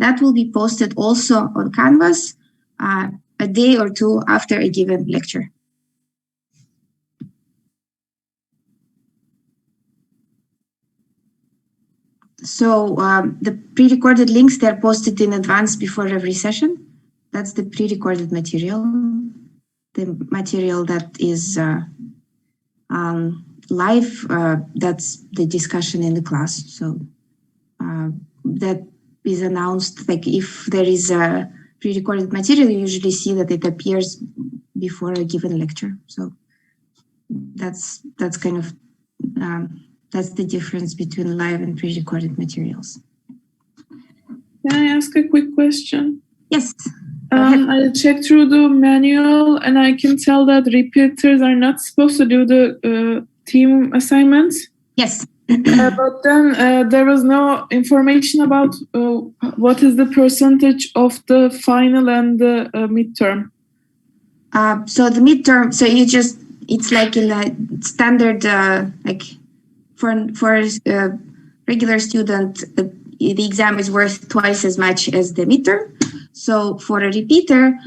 that will be posted also on Canvas a day or two after a given lecture. So the pre-recorded links, they're posted in advance before every session. That's the pre-recorded material. The material that is live, that's the discussion in the class. So that is announced, like if there is a pre-recorded material, you usually see that it appears before a given lecture. So that's kind of, that's the difference between live and pre-recorded materials. Can I ask a quick question? Yes. I checked through the manual and I can tell that repeaters are not supposed to do the team assignments. Yes. But then there was no information about what is the percentage of the final and the midterm. So the midterm, so you just, it's like in a standard, like for a regular student, the exam is worth twice as much as the midterm. So for a repeater,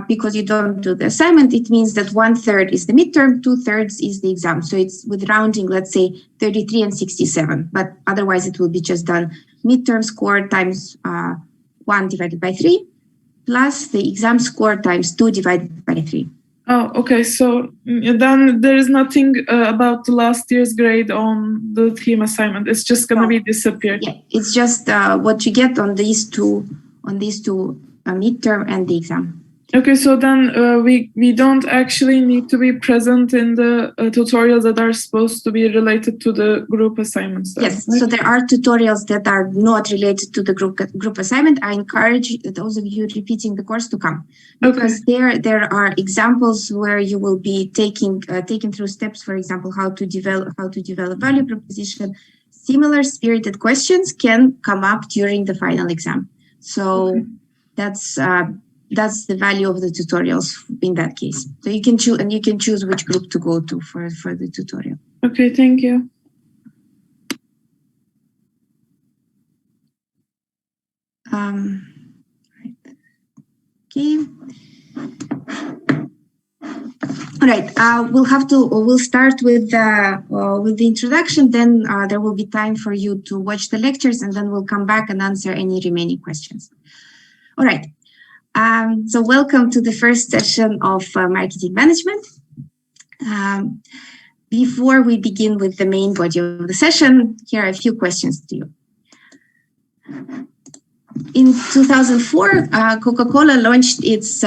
because you don't do the assignment, it means that 1/3 is the midterm, 2/3 is the exam. So it's with rounding, let's say 33 and 67, but otherwise it will be just done midterm score times 1 divided by 3, plus the exam score times 2 divided by 3. Oh, okay. So then there is nothing about the last year's grade on the team assignment. It's just going to be disappeared. Yeah, it's just what you get on these two midterm and the exam. Okay, so then we don't actually need to be present in the tutorials that are supposed to be related to the group assignments. Yes, right? so there are tutorials that are not related to the group assignment. I encourage those of you repeating the course to come, because there are examples where you will be taking through steps. For example, how to develop value proposition. Similar spirited questions can come up during the final exam. So that's the value of the tutorials in that case. So you can choose which group to go to for the tutorial. Okay, thank you. Okay. All right. We'll start with the introduction. Then there will be time for you to watch the lectures, and then we'll come back and answer any remaining questions. All right. So welcome to the first session of marketing management. Before we begin with the main body of the session, here are a few questions to you. In 2004, Coca-Cola launched its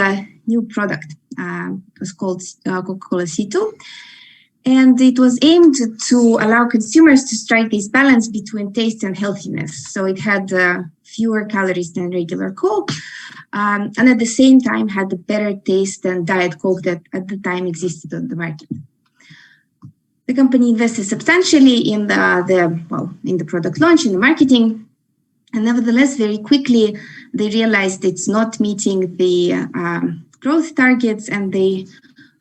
new product. It was called Coca-Cola C2. And it was aimed to allow consumers to strike this balance between taste and healthiness. So it had fewer calories than regular Coke, and at the same time had a better taste than Diet Coke that at the time existed on the market. The company invested substantially in the product launch, in the marketing, and nevertheless, very quickly, they realized it's not meeting the growth targets, and they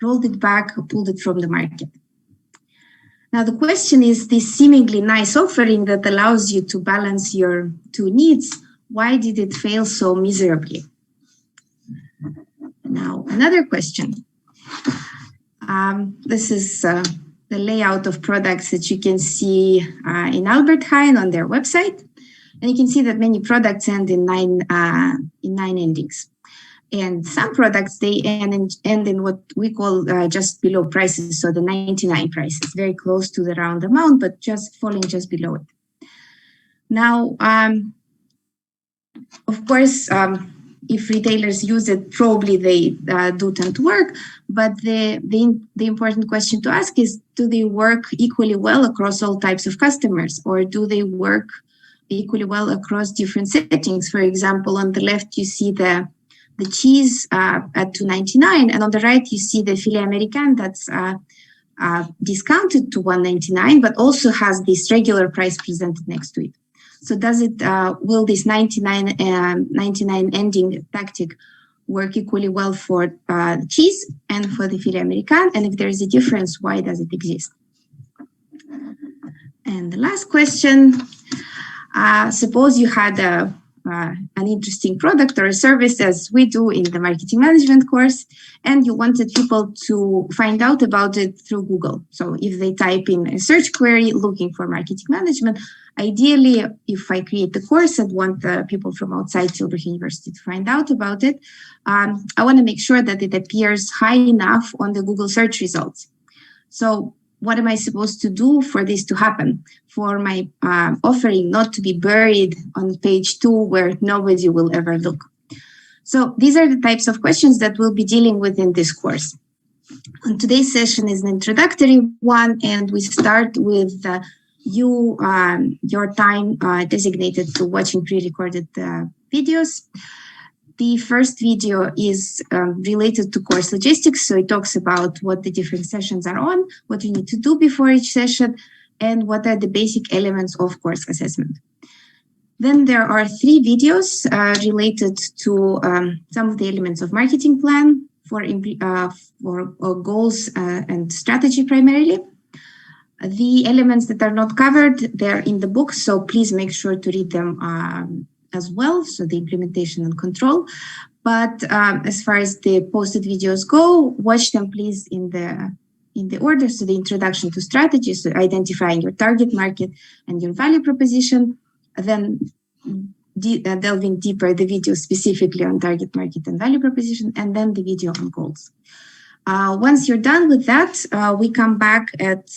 rolled it back, pulled it from the market. Now, the question is, this seemingly nice offering that allows you to balance your two needs, why did it fail so miserably? Now, another question. This is the layout of products that you can see in Albert Heijn on their website. And you can see that many products end in nine endings. And some products, they end in what we call just below prices, so the 99 prices, very close to the round amount, but just falling just below it. Now, of course, if retailers use it, probably they do tend to work, but the important question to ask is, do they work equally well across all types of customers, or do they work equally well across different settings? For example, on the left, you see the cheese at $2.99, and on the right you see the filet American that's discounted to $1.99, but also has this regular price presented next to it. So does it will this 99 ending tactic work equally well for the cheese and for the filet American? And if there is a difference, why does it exist? And the last question, suppose you had a an interesting product or a service, as we do in the marketing management course, and you wanted people to find out about it through Google. So if they type in a search query looking for marketing management, ideally, if I create the course and want the people from outside Tilburg University to find out about it, I want to make sure that it appears high enough on the Google search results. So what am I supposed to do for this to happen? For my offering not to be buried on page 2 where nobody will ever look. So these are the types of questions that we'll be dealing with in this course. And today's session is an introductory one, and we start with your time designated to watching pre-recorded videos. The first video is related to course logistics, so it talks about what the different sessions are on, what you need to do before each session, and what are the basic elements of course assessment. Then there are 3 videos related to some of the elements of marketing plan for goals and strategy primarily. The elements that are not covered, they're in the book, so please make sure to read them as well, so the implementation and control. But as far as the posted videos go, watch them please in the order. So the introduction to strategy, so identifying your target market and your value proposition, then delving deeper the video specifically on target market and value proposition, and then the video on goals. Once you're done with that, we come back at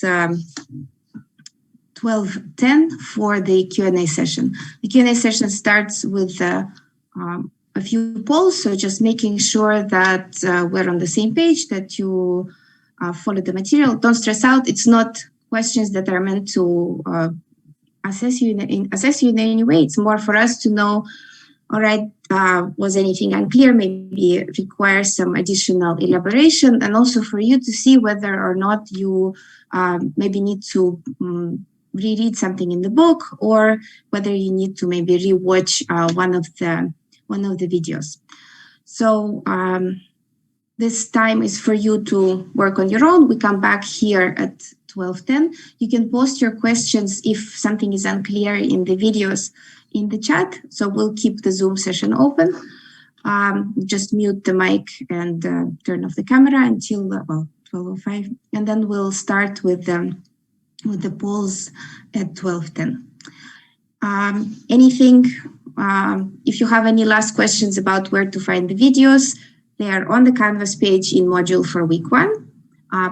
12:10 for the Q&A session. The Q&A session starts with a few polls, so just making sure that we're on the same page, that you follow the material. Don't stress out. It's not questions that are meant to assess you in any way. It's more for us to know, all right, was anything unclear, maybe requires some additional elaboration, and also for you to see whether or not you maybe need to reread something in the book, or whether you need to maybe rewatch one of the videos. So this time is for you to work on your own. We come back here at 12:10. You can post your questions if something is unclear in the videos in the chat. So we'll keep the Zoom session open. Just mute the mic and turn off the camera until 12:05, and then we'll start with the polls at 12:10. If you have any last questions about where to find the videos, they are on the Canvas page in module for week 1.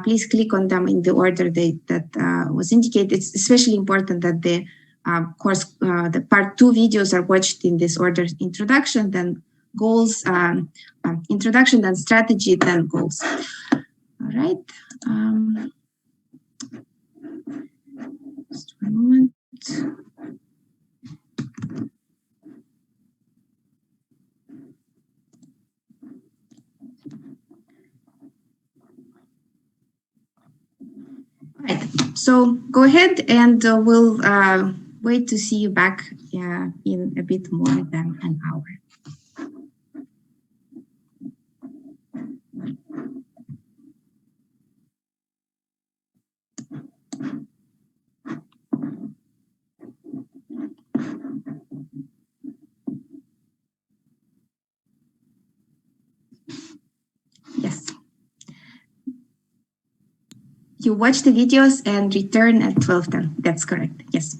Please click on them in the order that was indicated. It's especially important that the course, the part 2 videos are watched in this order: introduction, then goals, introduction, then strategy, then goals. All right. Just one moment. All right, so go ahead and we'll wait to see you back in a bit more than an hour. Yes. You watch the videos and return at 12:10. That's correct. Yes.